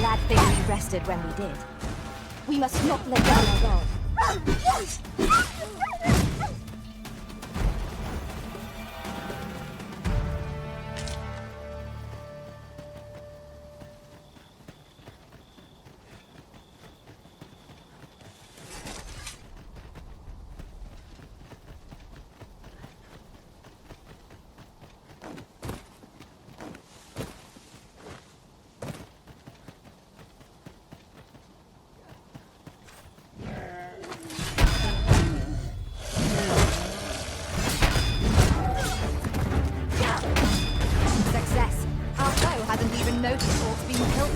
glad thing we rested when we did. We must not let down our guard. Notice orcs being killed.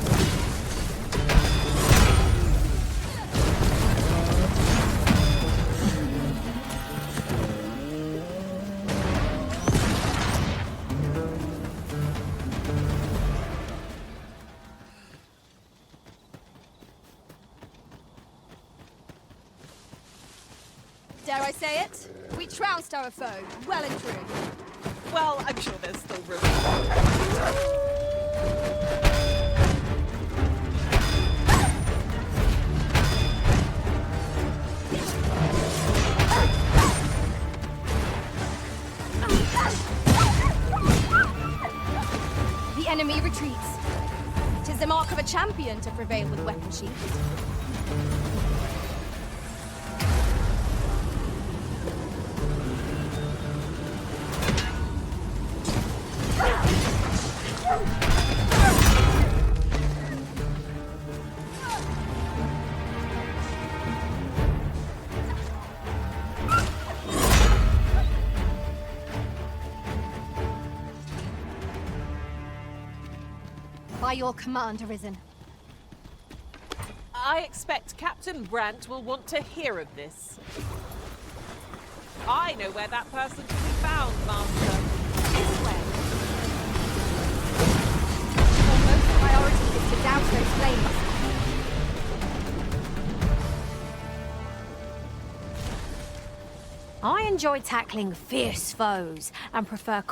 Dare I say it? We trounced our foe, well and true. Well, I'm sure there's still room. The enemy retreats. 'Tis the mark of a champion to prevail with weapon sheaths. By your command, Arisen. I expect Captain Brandt will want to hear of this. I know where that person can be found, Master. This way. Our most priority is to douse those flames. I enjoy tackling fierce foes and prefer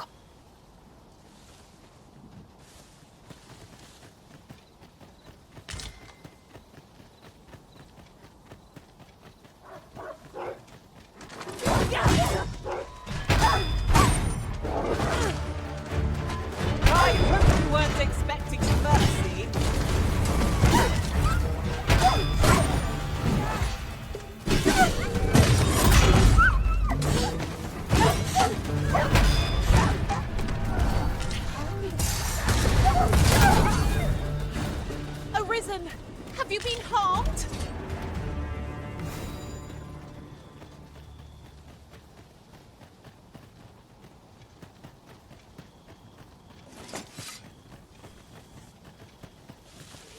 I hope you weren't expecting mercy. Arisen, have you been harmed?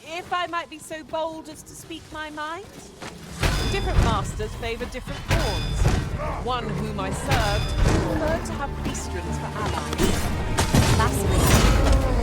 If I might be so bold as to speak my mind, different masters favor different pawns. One whom I served preferred to have beastrons for allies. Fascinating.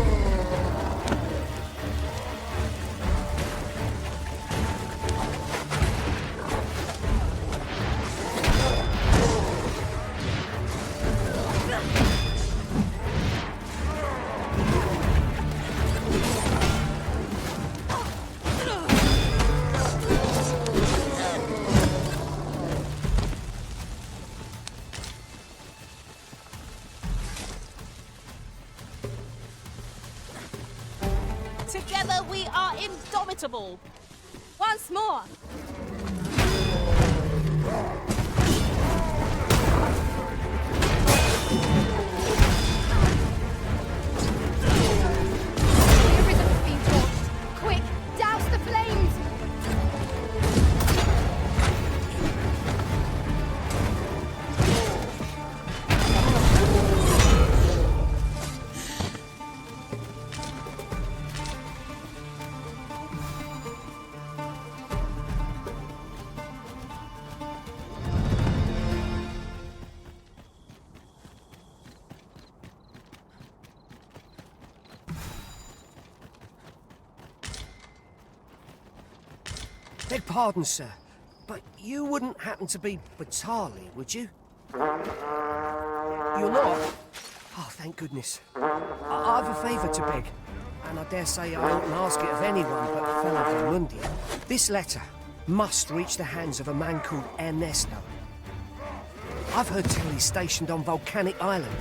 Together we are indomitable. Once more. The Arisen has been torched. Quick, douse the flames! Beg pardon, sir, but you wouldn't happen to be Batali, would you? You're not? Oh, thank goodness. I've a favour to beg. and I dare say I oughtn't ask it of anyone but fellow Vermundian. This letter must reach the hands of a man called Ernesto. I've heard tell he's stationed on Volcanic Island,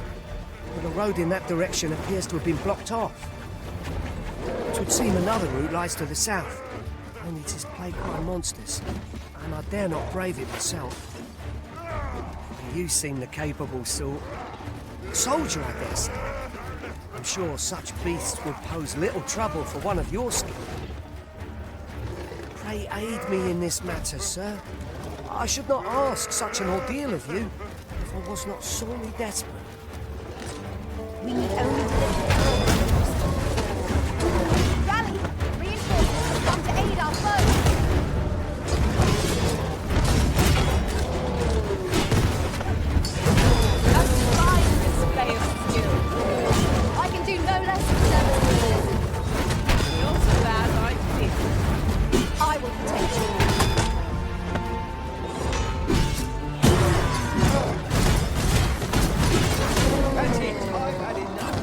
but the road in that direction appears to have been blocked off. It would seem another route lies to the south, only 'tis plagued by monsters, and I dare not brave it myself. You seem the capable sort. Soldier, I dare say. I'm sure such beasts would pose little trouble for one of your skin. Pray aid me in this matter, sir. I should not ask such an ordeal of you if I was not sorely desperate. We need only to rally! Reinforcements have come to aid our foes! That's a fine display of skill. I can do no less than service than this. Not so bad, I think. I will protect you. That's it. I've had enough.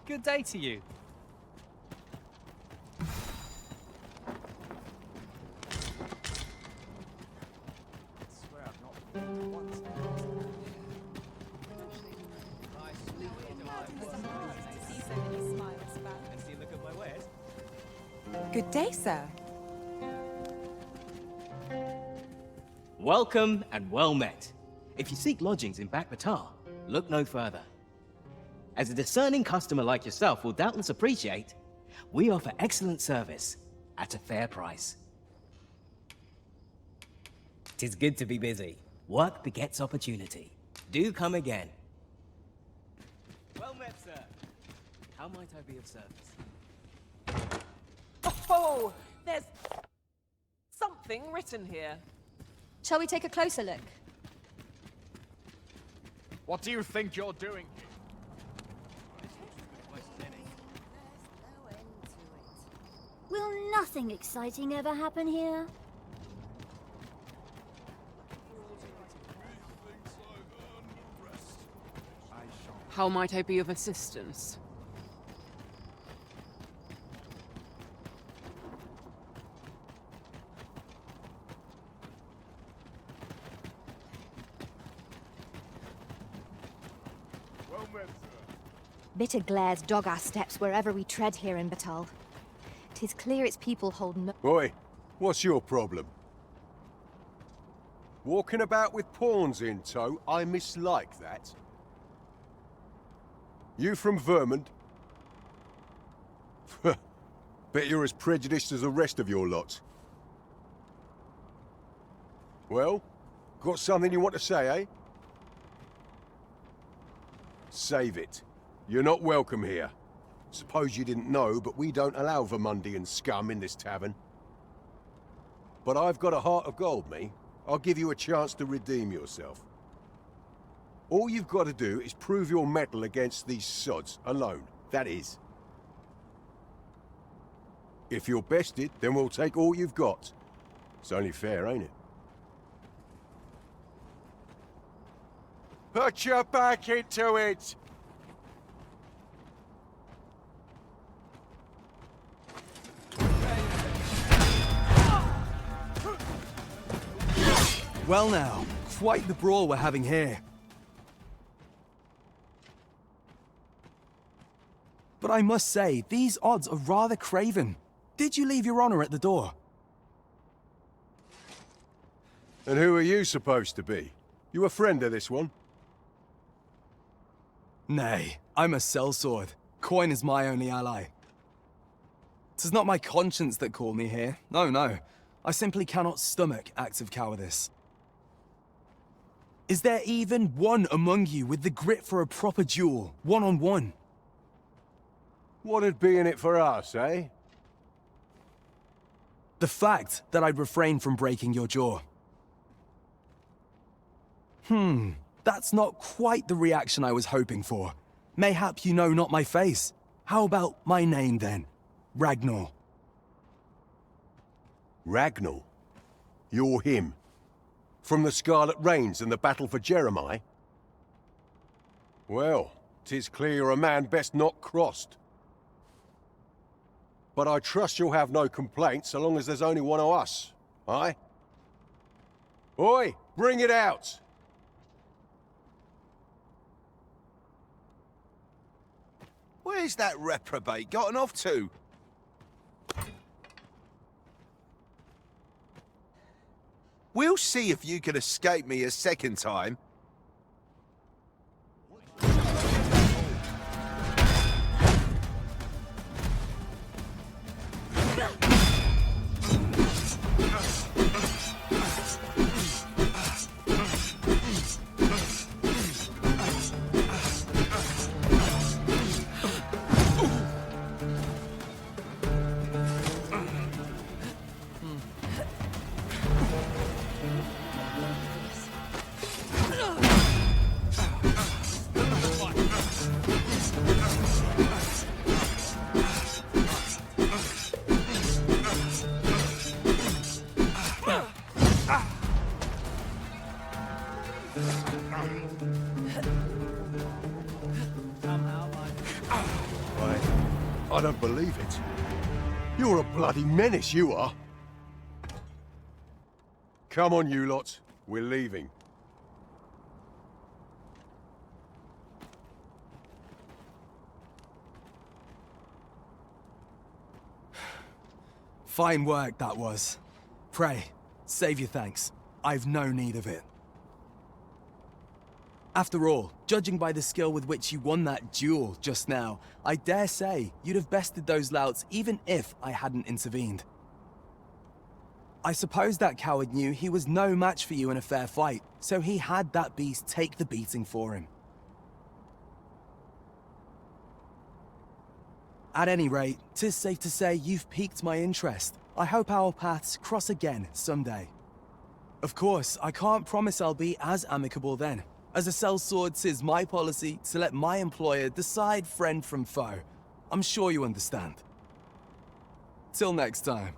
Good day to you. Good day, sir. Welcome and well met. If you seek lodgings in Bakbаттal, look no further. As a discerning customer like yourself will doubtless appreciate, we offer excellent service at a fair price. 'Tis good to be busy. Work begets opportunity. Do come again. Well met, sir. How might I be of service? Oh, there's something written here. Shall we take a closer look? What do you think you're doing here? Will nothing exciting ever happen here? How might I be of assistance? Bitter glares dog our steps wherever we tread here in Battal. 'Tis clear its people hold no... Oi, what's your problem? Walking about with pawns in tow, I mislike that. You from Vermund? Bet you're as prejudiced as the rest of your lot. Well, got something you want to say, eh? Save it. You're not welcome here. Suppose you didn't know, but we don't allow Vermundian scum in this tavern. But I've got a heart of gold, me. I'll give you a chance to redeem yourself. All you've got to do is prove your mettle against these sods alone. That is. If you're bested, then we'll take all you've got. It's only fair, ain't it? Put your back into it! Well now, quite the brawl we're having here. But I must say, these odds are rather craven. Did you leave your honor at the door? And who are you supposed to be? You a friend of this one? Nay, I'm a sellsword. Coin is my only ally. 'Tis not my conscience that called me here. No. I simply cannot stomach acts of cowardice. Is there even one among you with the grit for a proper duel, one-on-one? What'd be in it for us, eh? The fact that I'd refrain from breaking your jaw. That's not quite the reaction I was hoping for. Mayhap you know not my face. How about my name then? Ragnar. Ragnar? You're him? From the Scarlet Rains and the battle for Jeremiah? Well, 'tis clear you're a man best not crossed. But I trust you'll have no complaints so long as there's only one of us, aye? Oi, bring it out! Where's that reprobate gotten off to? We'll see if you can escape me a second time. I don't believe it. You're a bloody menace, you are. Come on, you lot. We're leaving. Fine work, that was. Pray, save your thanks. I've no need of it. After all, judging by the skill with which you won that duel just now, I dare say you'd have bested those louts even if I hadn't intervened. I suppose that coward knew he was no match for you in a fair fight, so he had that beast take the beating for him. At any rate, 'tis safe to say you've piqued my interest. I hope our paths cross again someday. Of course, I can't promise I'll be as amicable then. As a sellsword, 'tis my policy to let my employer decide friend from foe. I'm sure you understand. Till next time.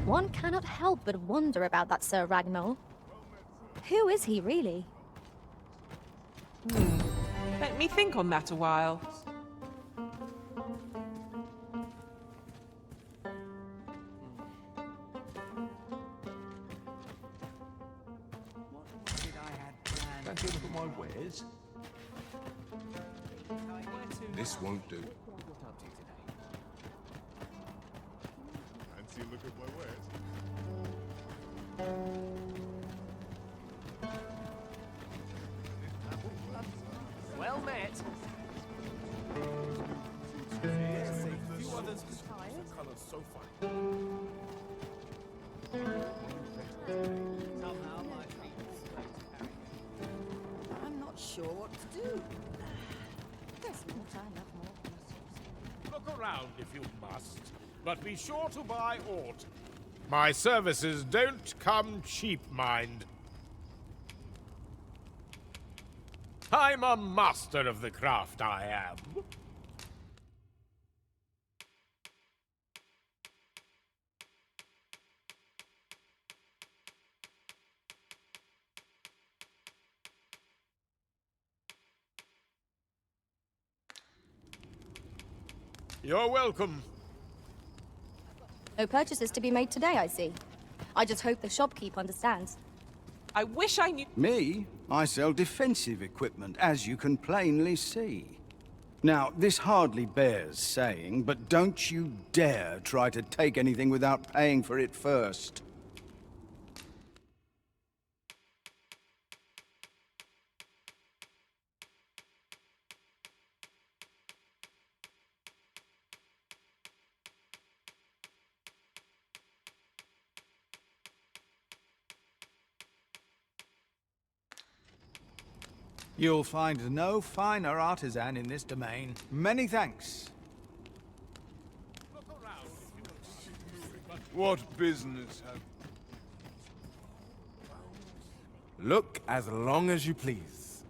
One cannot help but wonder about that Sir Ragnar. Who is he really? Let me think on that a while. Don't you look at my wares? This won't do. Fancy a look at my wares? Well met. I'm not sure what to do. Look around if you must, but be sure to buy aught. My services don't come cheap, mind. I'm a master of the craft, I am. You're welcome. No purchases to be made today, I see. I just hope the shopkeep understands. I wish I knew. Me? I sell defensive equipment, as you can plainly see. Now, this hardly bears saying, but don't you dare try to take anything without paying for it first. You'll find no finer artisan in this domain. Many thanks. Look around if you What business have... Look as long as you please.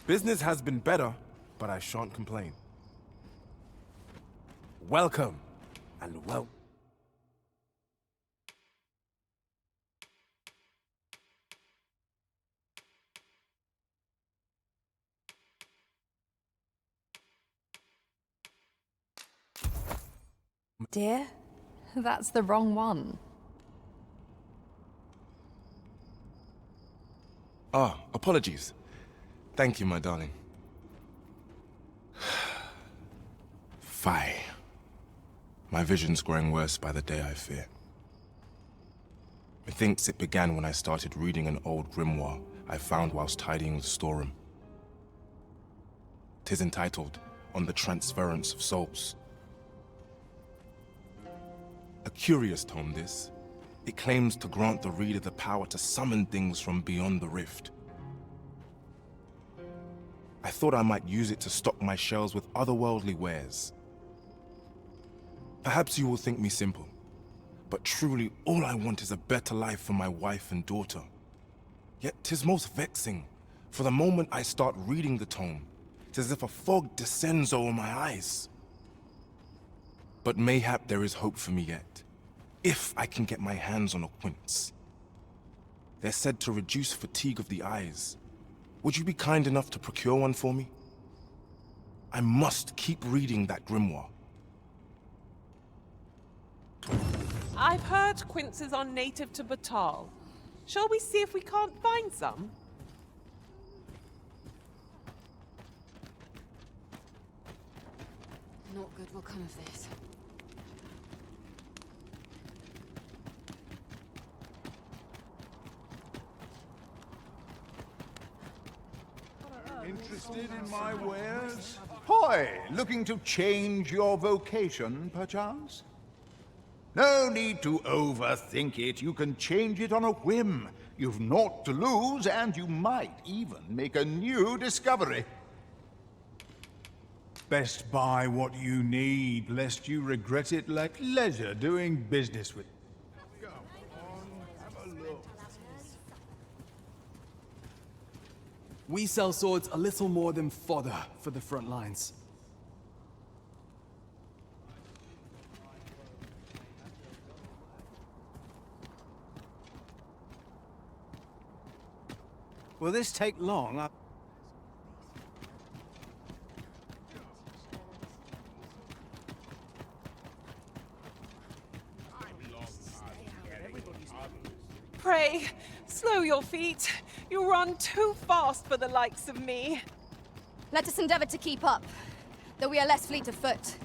Business has been better, but I shan't complain. Welcome, and well... Dear, that's the wrong one. Ah, apologies. Thank you, my darling. Fie. My vision's growing worse by the day, I fear. Methinks it began when I started reading an old grimoire I found whilst tidying the storeroom. 'Tis entitled, On the Transference of Souls. A curious tome, this. It claims to grant the reader the power to summon things from beyond the rift. I thought I might use it to stock my shelves with otherworldly wares. Perhaps you will think me simple, but truly all I want is a better life for my wife and daughter. Yet 'tis most vexing, for the moment I start reading the tome, 'tis as if a fog descends over my eyes. But mayhap there is hope for me yet, if I can get my hands on a quince. They're said to reduce fatigue of the eyes. Would you be kind enough to procure one for me? I must keep reading that grimoire. I've heard quinces are native to Bacbаттal. Shall we see if we can't find some? Not good will come of this. Interested in my wares? Hi, looking to change your vocation, perchance? No need to overthink it. You can change it on a whim. You've naught to lose, and you might even make a new discovery. Best buy what you need, lest you regret it like leisure doing business with. Go on, have a look. We sell swords a little more than fodder for the front lines. Will this take long? Pray, slow your feet. You run too fast for the likes of me. Let us endeavor to keep up, though we are less fleet of foot.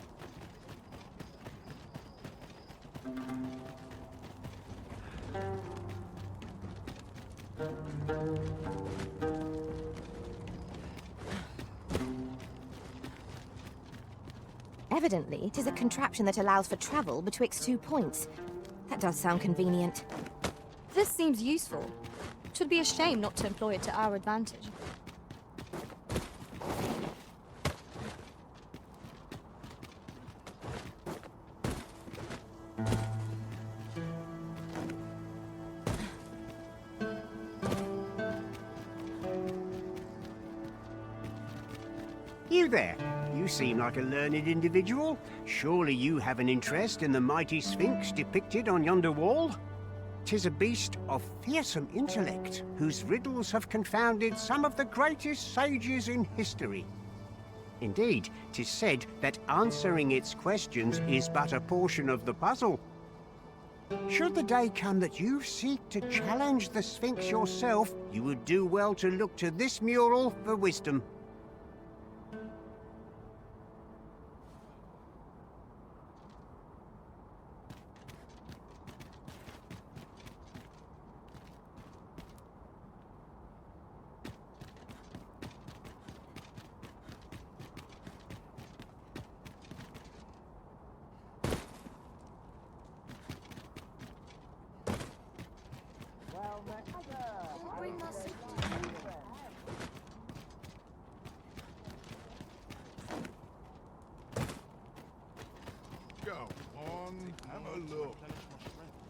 Evidently, it is a contraption that allows for travel betwixt 2 points. That does sound convenient. This seems useful. It would be a shame not to employ it to our advantage. You there. You seem like a learned individual. Surely you have an interest in the mighty Sphinx depicted on yonder wall? 'Tis a beast of fearsome intellect, whose riddles have confounded some of the greatest sages in history. Indeed, 'tis said that answering its questions is but a portion of the puzzle. Should the day come that you seek to challenge the Sphinx yourself, you would do well to look to this mural for wisdom.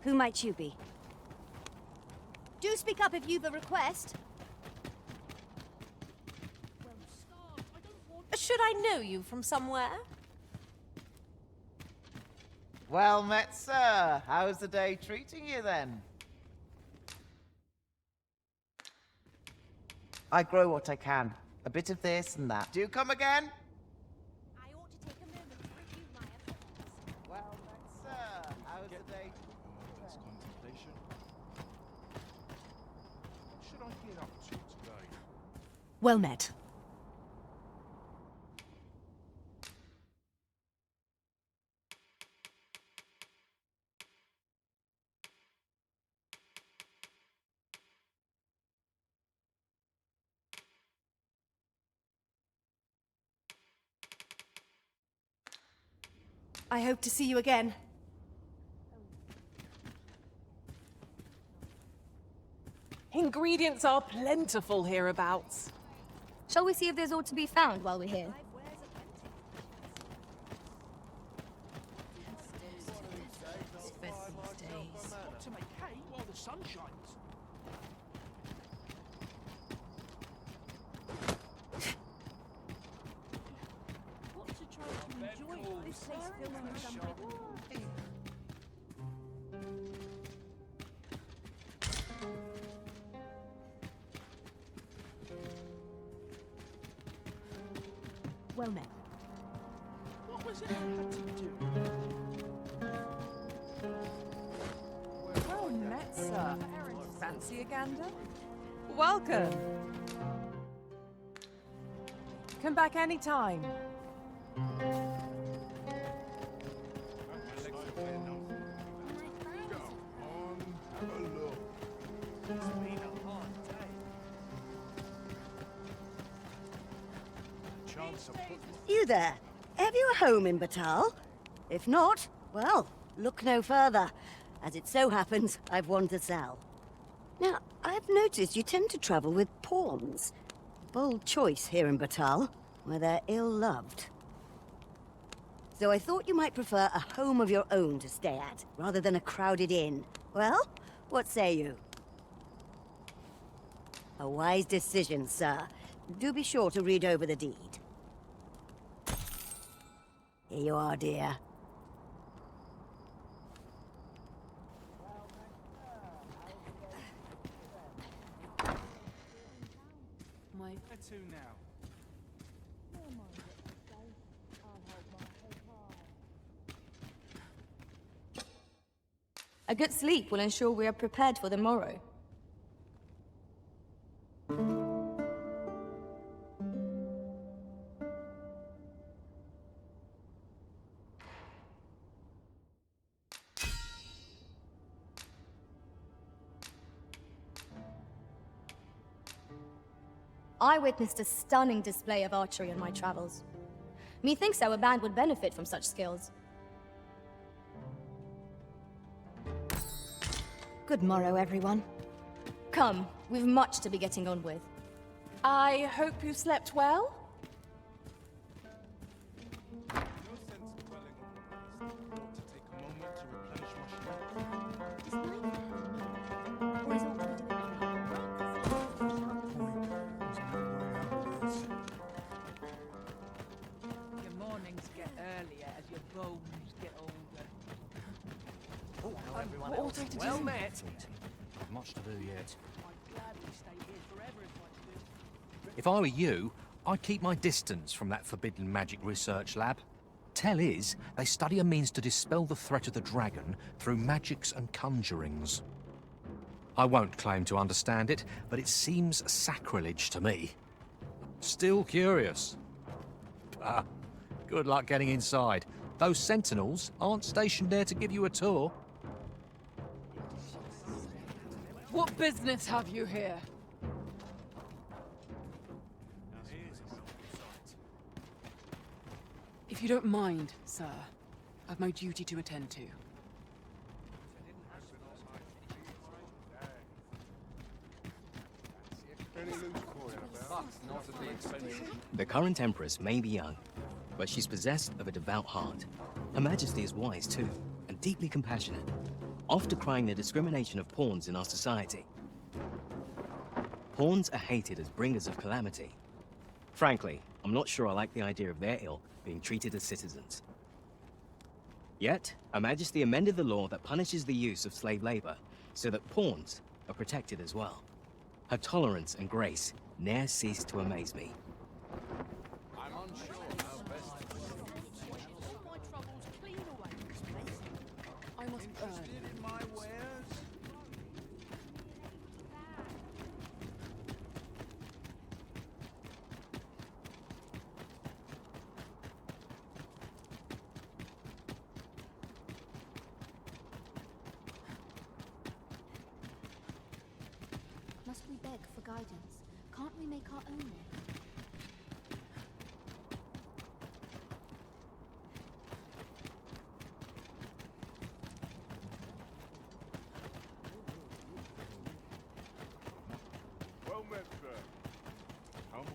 Who might you be? Do speak up if you've a request. Should I know you from somewhere? Well met, sir. How's the day treating you, then? I grow what I can. A bit of this and that. Do come again? I ought to take a moment to review my affairs. Well met, sir. How's the day? That's contemplation. What should I get up to today? Well met. I hope to see you again. Ingredients are plentiful hereabouts. Shall we see if there's aught to be found while we're here? To make hay while the sun shines. Well met. What was it I had to do? Well met, sir. Fancy a gander? Welcome. Come back any time. You there? Have you a home in Bacbаттal? If not, well, look no further. As it so happens, I've one to sell. Now, I've noticed you tend to travel with pawns. Bold choice here in Bacbаттal, where they're ill-loved. So I thought you might prefer a home of your own to stay at, rather than a crowded inn. Well, what say you? A wise decision, sir. Do be sure to read over the deed. Here you are, dear. Where to now? A good sleep will ensure we are prepared for the morrow. I witnessed a stunning display of archery on my travels. Methinks our band would benefit from such skills. Good morrow, everyone. Come, we've much to be getting on with. I hope you slept well? Your mornings get earlier as your bones get older. What ought I to Well do? met. I've much to do yet. I'd gladly stay here forever if I could. If I were you, I'd keep my distance from that forbidden magic research lab. Tell is, they study a means to dispel the threat of the dragon through magics and conjurings. I won't claim to understand it, but it seems sacrilege to me. Still curious. Ah, good luck getting inside. Those sentinels aren't stationed there to give you a tour. What business have you here? If you don't mind, sir, I've my duty to attend to. The current Empress may be young, but she's possessed of a devout heart. Her Majesty is wise too, and deeply compassionate. off decrying the discrimination of pawns in our society. Pawns are hated as bringers of calamity. Frankly, I'm not sure I like the idea of their ilk being treated as citizens. Yet, Her Majesty amended the law that punishes the use of slave labor, so that pawns are protected as well. Her tolerance and grace ne'er cease to amaze me. I'm unsure how best My troubles clean away this place. I must interested in my wares. Must we beg for guidance? Can't we make our own way? Well met, sir. Come on.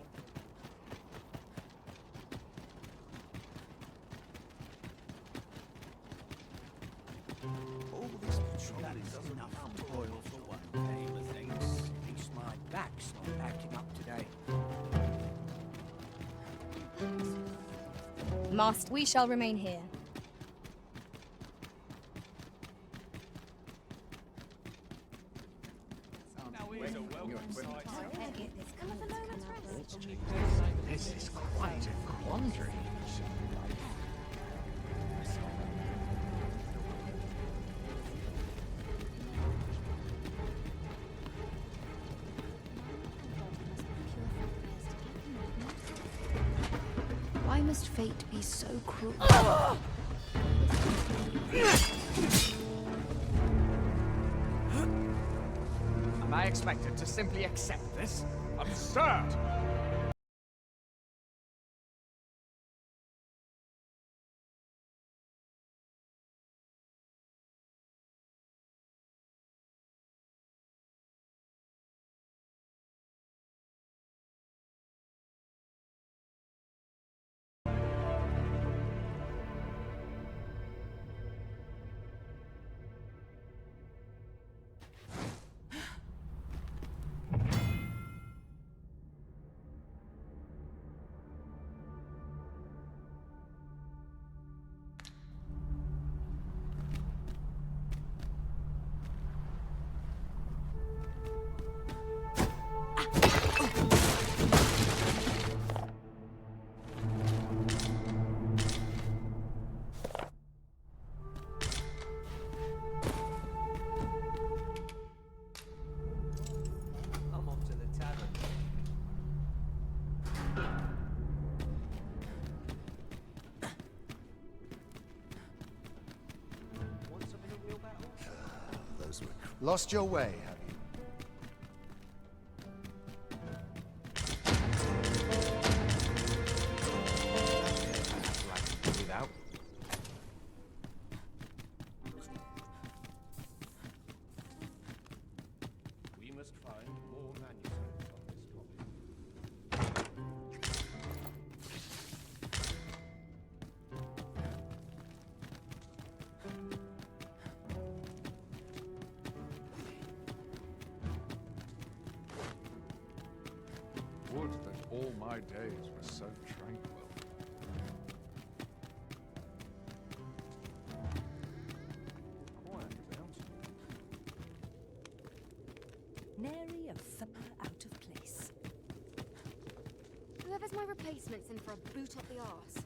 All this patrol is enough toil for one day, methinks. At least my back's not acting up today. Master, we shall remain here. This is quite a quandary. Why must fate be so cruel? Am I expected to simply accept this? Absurd! Lost your way, have you? Without. We must find more manuscripts on this copy. Would that all my days were so tranquil. Nary a fipper out of place. Whoever's my replacement's in for a boot up the arse.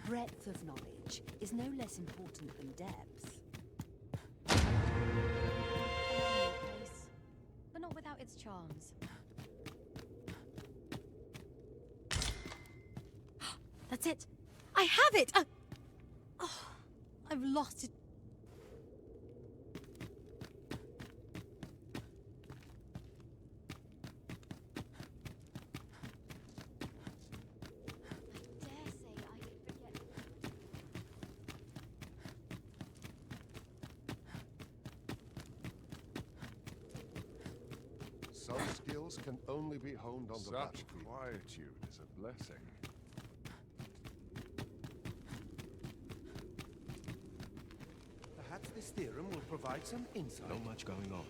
Breadth of knowledge is no less important than depth. But not without its charms. That's it. I have it! Oh, I've lost it. Some skills can only be honed on the Such battlefield. quietude is a blessing. this theorem will provide some insight. Not much going on.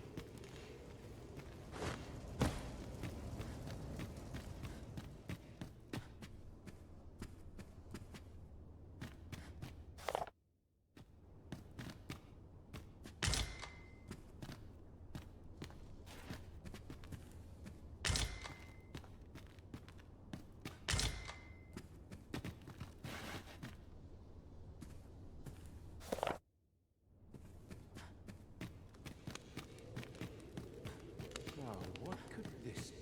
Now, what could this be?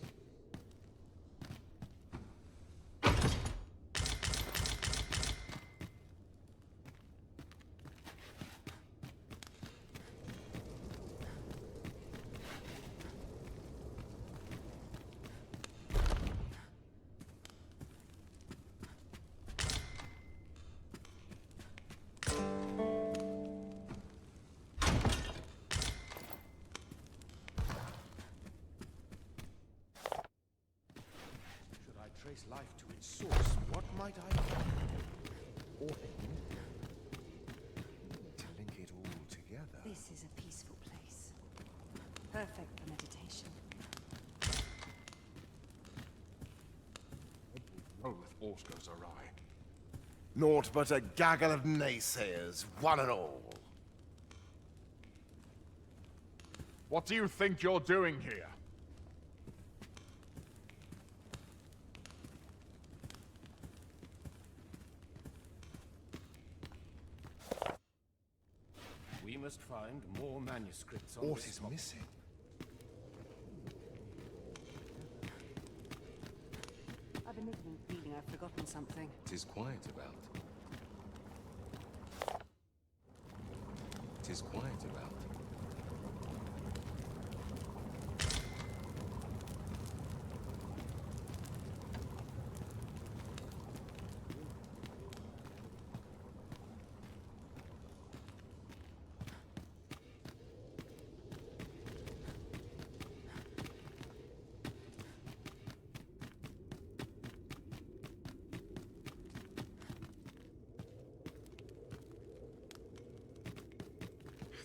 Should I trace life to its source, what might I find? Or To link it all together. This is a peaceful place. Perfect for meditation. Roll if aught goes awry. Naught but a gaggle of naysayers, one and all. What do you think you're doing here? We must find more manuscripts on Aught this is topic. missing. I've a niggling feeling I've forgotten something. 'Tis quiet about. 'Tis quiet about.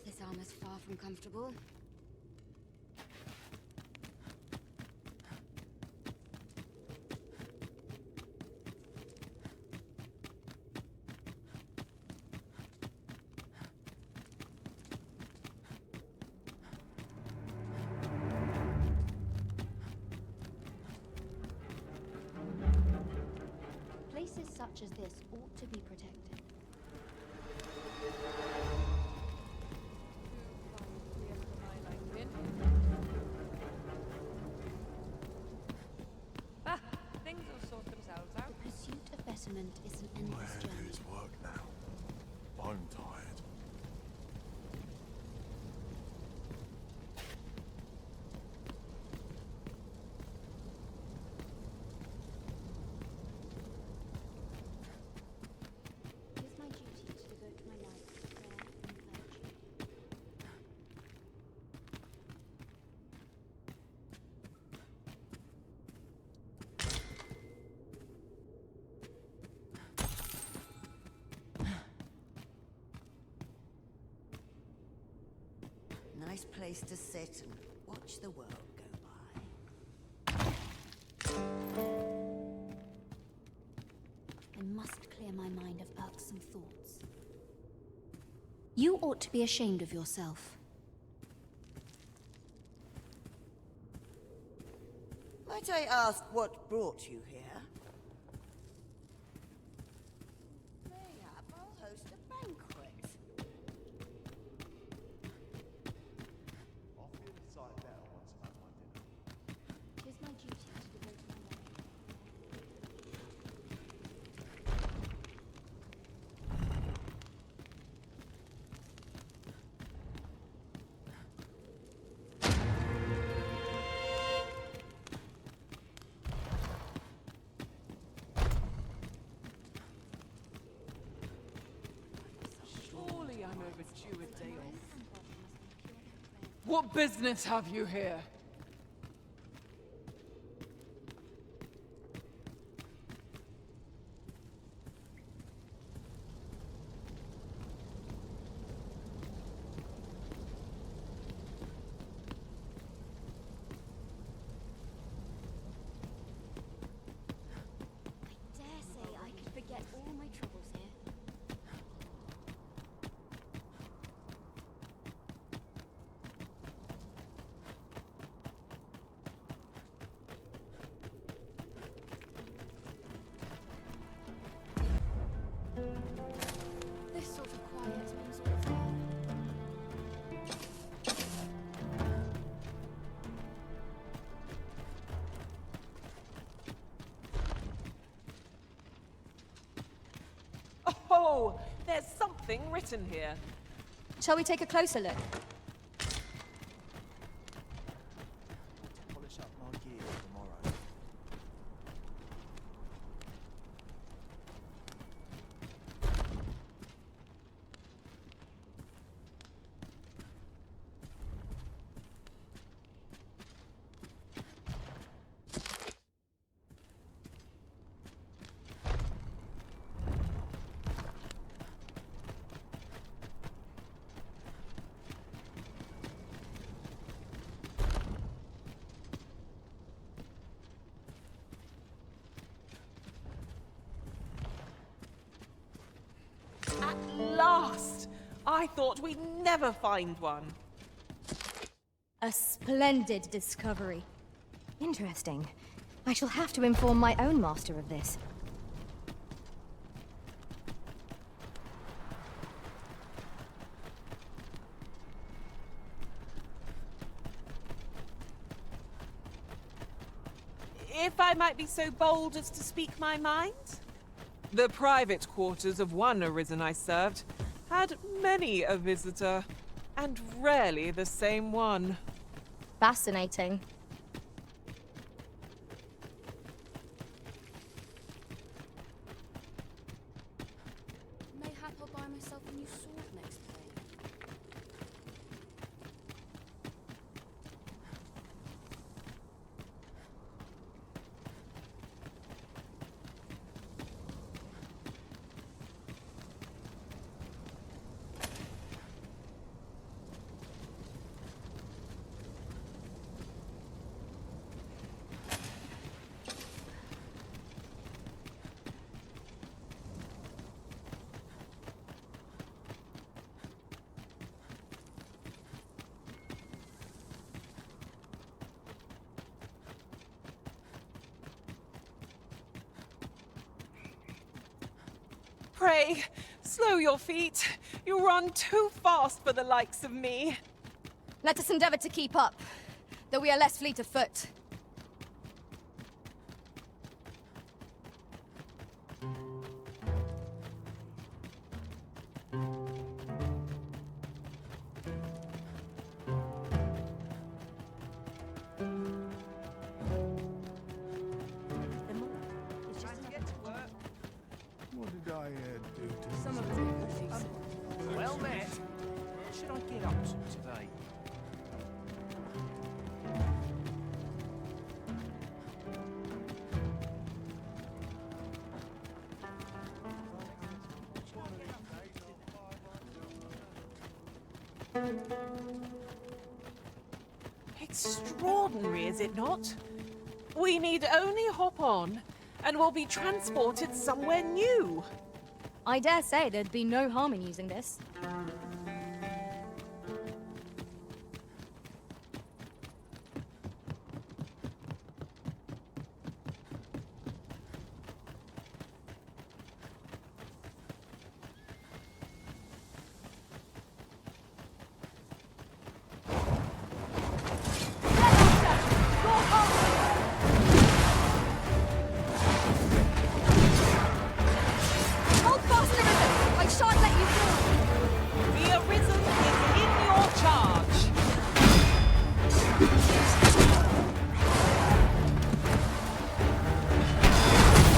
This armor's far from comfortable. Places such as this ought to be protected. Ah, things will sort themselves out. The pursuit of betterment is an endless Where journey. is work now? I'm tired. It is my duty to devote my life to prayer and virtue. Nice place to sit and watch the world go by. I must clear my mind of irksome thoughts. You ought to be ashamed of yourself. Might I ask what brought you here? Mayhap I'll host a banquet. It is my duty to devote my life. Surely I'm overdue a day off. What business have you here? This sort of quiet means all the Oh, there's something written here. Shall we take a closer look? Polish up my gear tomorrow. At last! I thought we'd never find one. A splendid discovery. Interesting. I shall have to inform my own master of this. If I might be so bold as to speak my mind? The private quarters of one Arisen I served had many a visitor, and rarely the same one. Fascinating. Mayhap I'll buy myself a new sword next time. Pray, slow your feet. You run too fast for the likes of me. Let us endeavor to keep up, though we are less fleet of foot. What did I do to Some of it. Well met. What should I get up to today? Extraordinary, is it not? We need only hop on, and we'll be transported somewhere new. I dare say there'd be no harm in using this. Hold fast, Arisen! I shan't let you through! The Arisen is in your charge.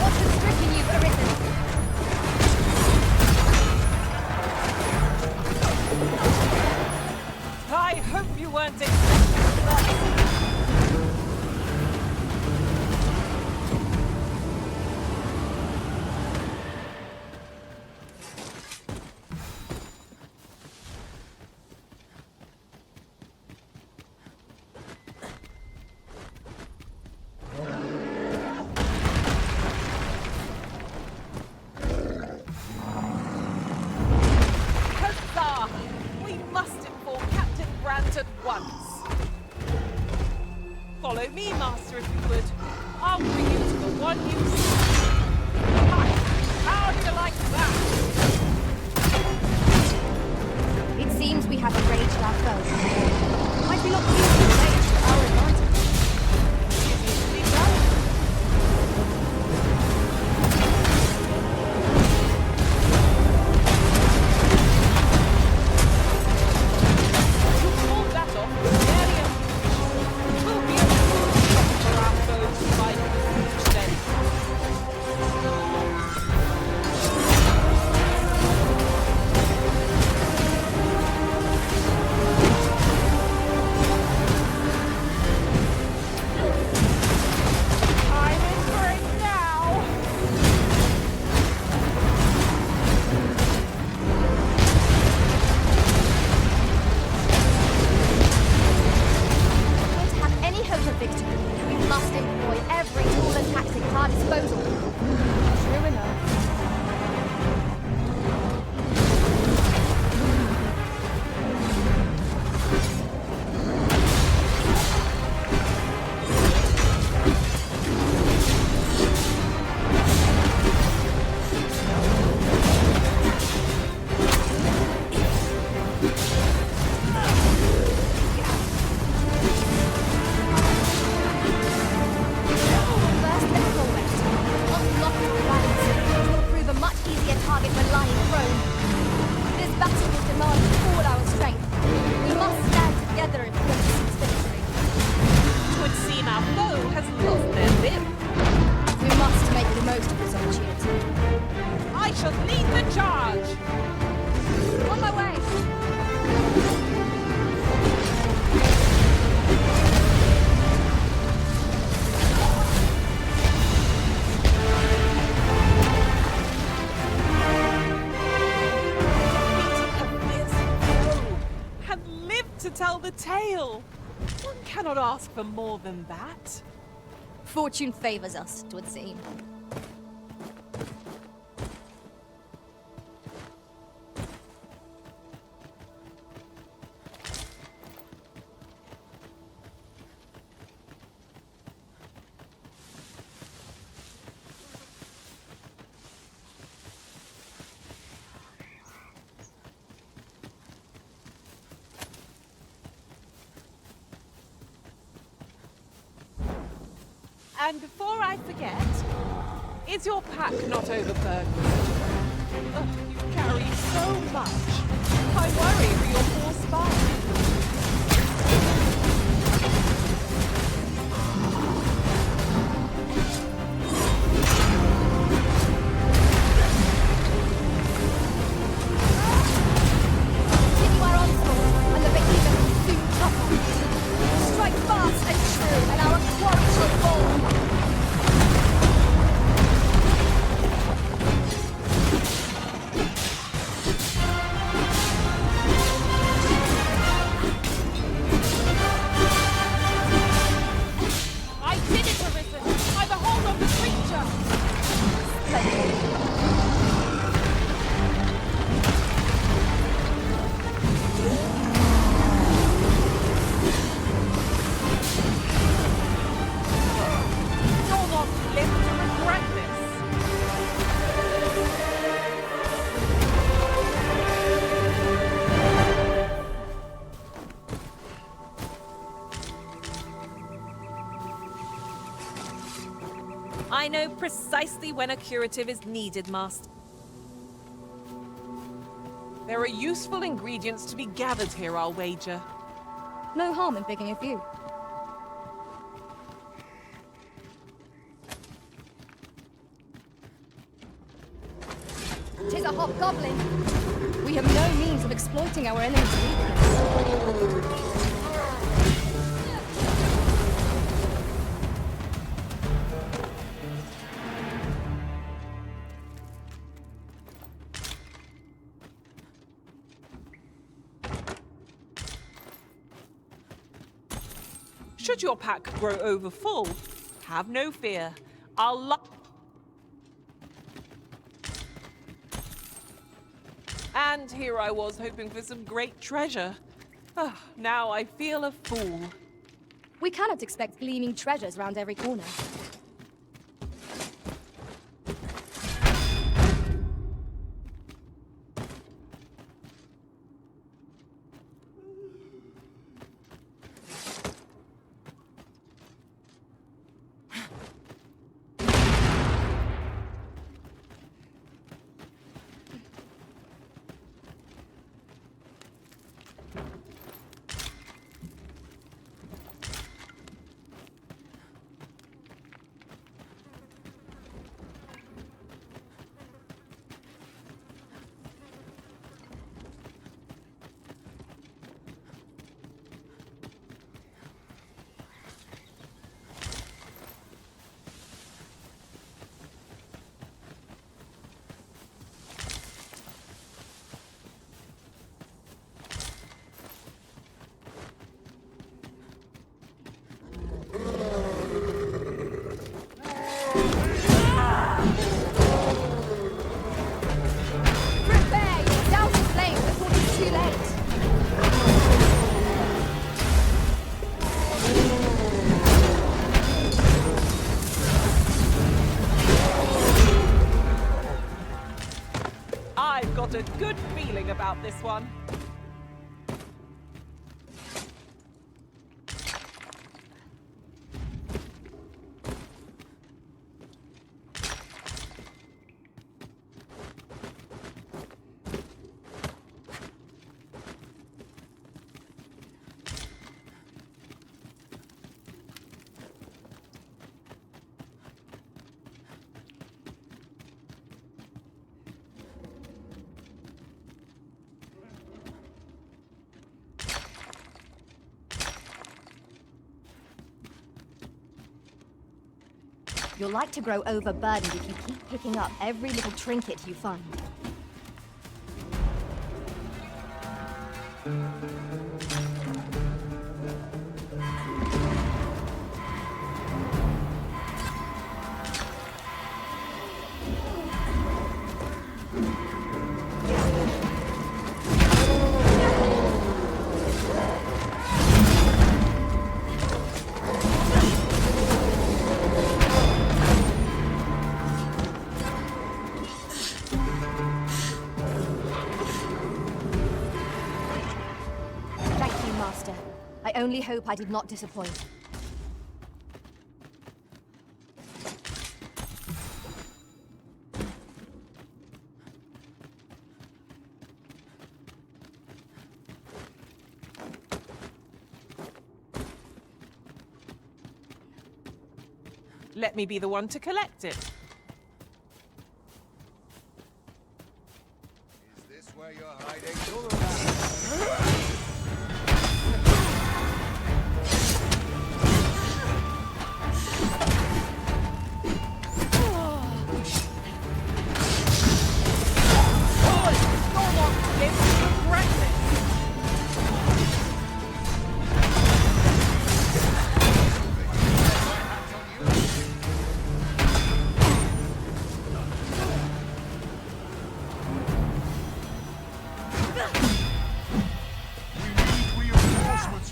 What has stricken you, Arisen? I hope you weren't expecting that. Huzzah! We must inform Captain Grant at once. Follow me, Master, if you would. I'll bring you to the one you seek. How do you like that? target when lying prone. This battle will demand all our strength. We must stand together if we're going to seize victory. It would seem our foe has lost their limb. We must make the most of this opportunity. I shall lead the charge! On my way! To tell the tale. One cannot ask for more than that. Fortune favors us, 'twould seem. And before I forget, is your pack not overburdened? Ugh, you carry so much. I worry for your poor spine. Continue our onslaught, and the behemoth will soon topple. Strike fast and true, and our quarry shall fall. I did it, Arisen! By the hold of the creature! You'll not live to regret this! I know precisely when a curative is needed, Master. There are useful ingredients to be gathered here, I'll wager. No harm in picking a few. Tis a hobgoblin. We have no means of exploiting our enemy's weakness. Should your pack grow over full, have no fear. I'll lock. And here I was hoping for some great treasure. Ah, now I feel a fool. We cannot expect gleaming treasures round every corner. got a good feeling about this one. You'll like to grow overburdened if you keep picking up every little trinket you find. I only hope I did not disappoint. Let me be the one to collect it. Is this where you're hiding?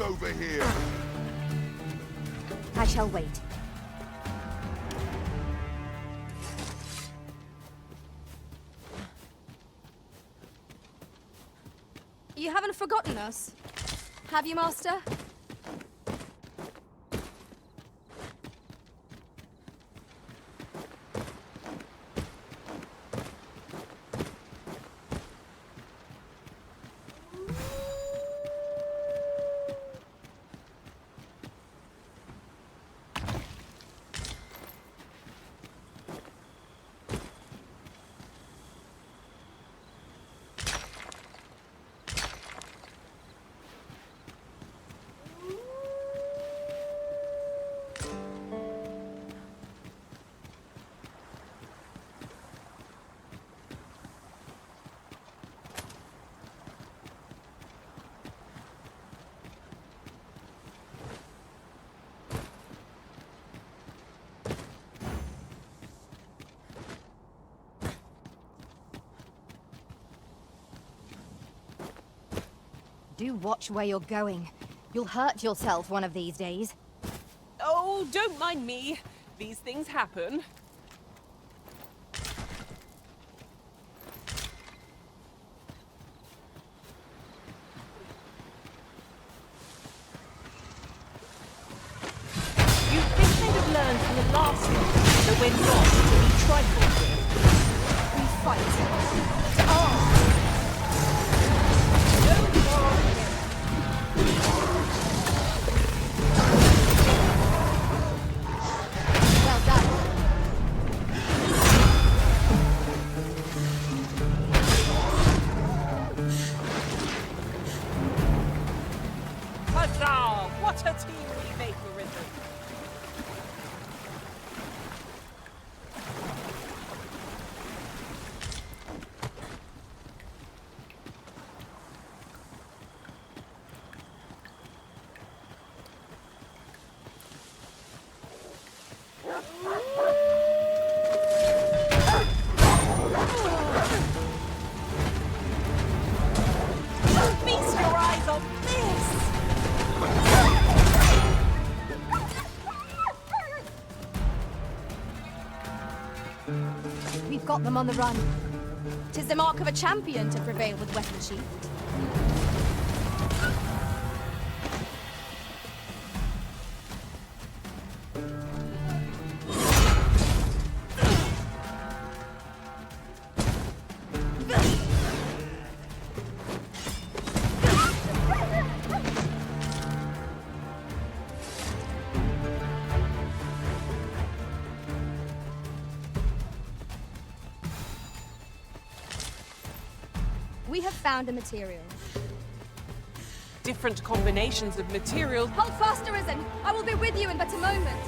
Over here. I shall wait. You haven't forgotten us, have you, Master? Do watch where you're going. You'll hurt yourself one of these days. Oh, don't mind me. These things happen. You think they'd have learned from the last one that we're not to be trifled with. We fight. Oh! What a team we make, Arisen! Feast your eyes on this! We've got them on the run. 'Tis the mark of a champion to prevail with weapon sheathed. We have found a material. Different combinations of material. Hold fast, Arisen! I will be with you in but a moment.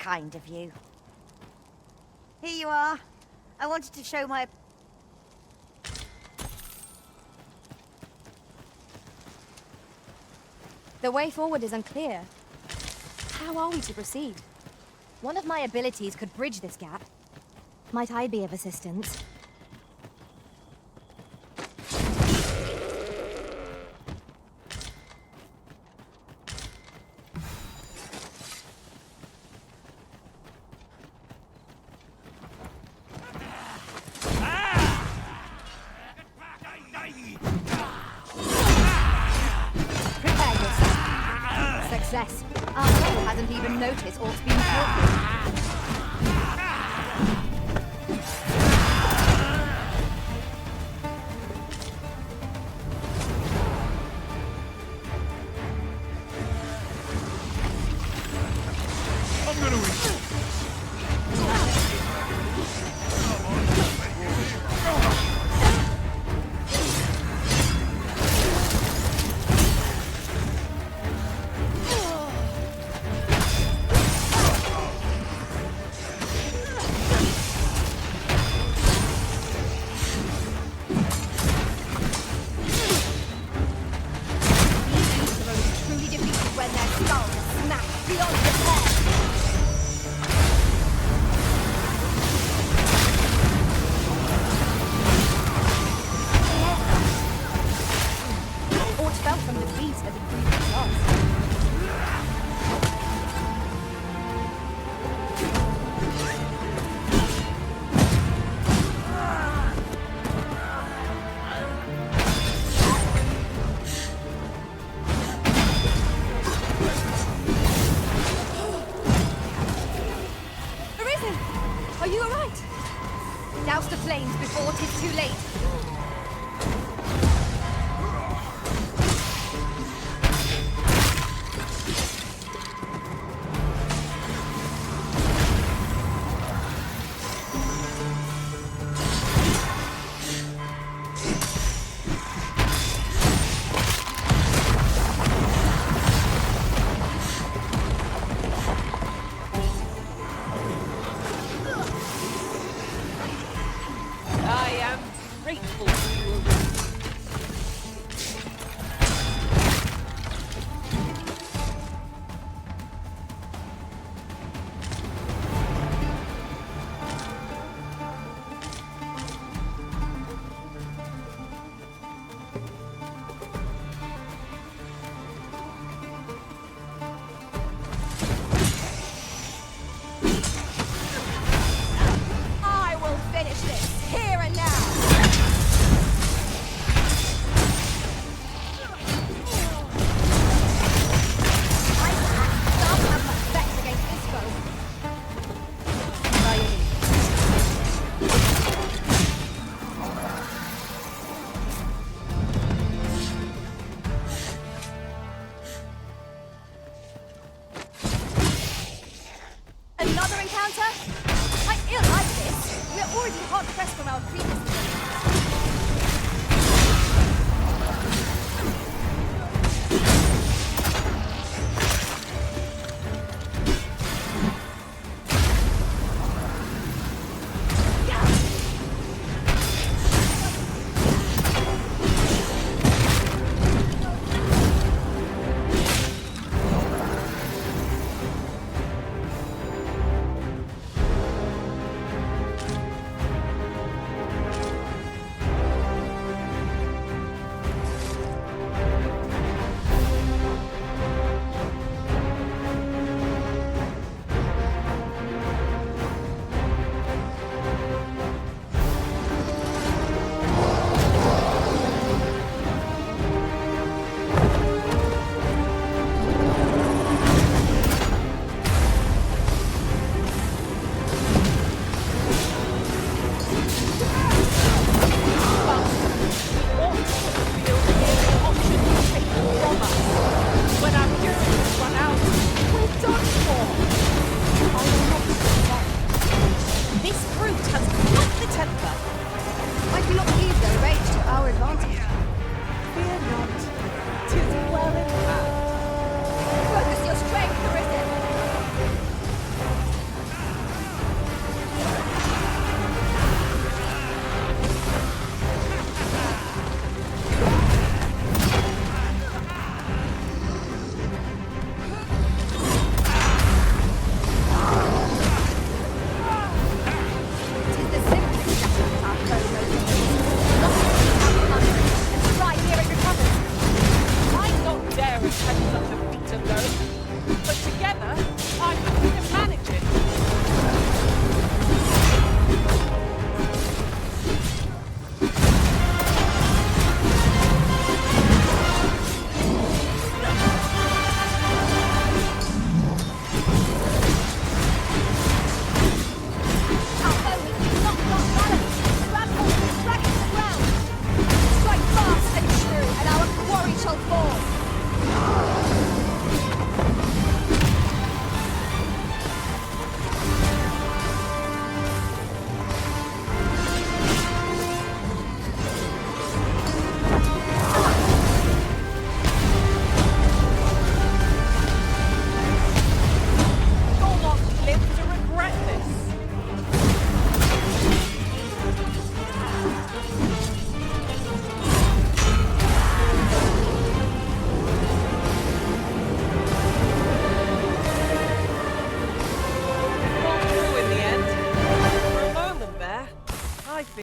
kind of you. Here you are. I wanted to show my... The way forward is unclear. How are we to proceed? One of my abilities could bridge this gap. Might I be of assistance? Success. Our foe hasn't even noticed Orc's been killed. I'm gonna Arisen! Are you alright? Douse the flames before it is too late. I am grateful to you, Arisen. I will finish this here and now. My axe does have much effect against this foe. By all means. Another encounter? I ill like this. We're already hard pressed from our previous. I think